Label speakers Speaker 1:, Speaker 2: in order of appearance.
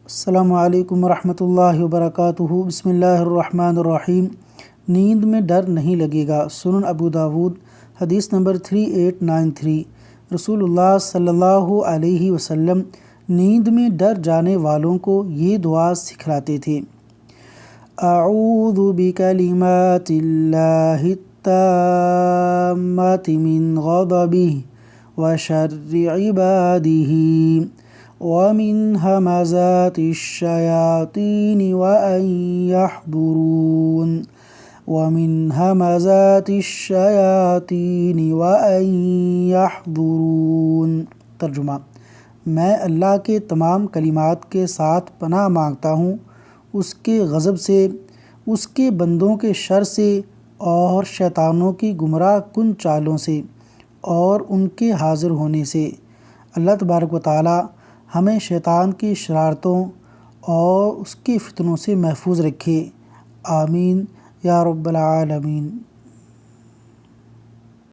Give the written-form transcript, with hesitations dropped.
Speaker 1: السلام علیکم ورحمۃ اللہ وبرکاتہ۔ بسم اللہ الرحمن الرحیم۔ نیند میں ڈر نہیں لگے گا۔ سنن ابو داود حدیث نمبر 3893۔ رسول اللہ صلی اللہ علیہ وسلم نیند میں ڈر جانے والوں کو یہ دعا سکھلاتے تھے: اعوذ بکلمات اللہ التامات من غضبہ وشر عبادہ ومن همزات الشياطين وأن يحضرون۔ ترجمہ: میں اللہ کے تمام کلمات کے ساتھ پناہ مانگتا ہوں، اس کے غضب سے، اس کے بندوں کے شر سے اور شیطانوں کی گمراہ کن چالوں سے اور ان کے حاضر ہونے سے۔ اللہ تبارک و تعالی ہمیں شیطان کی شرارتوں اور اس کے فتنوں سے محفوظ رکھے۔ آمین یا رب العالمین۔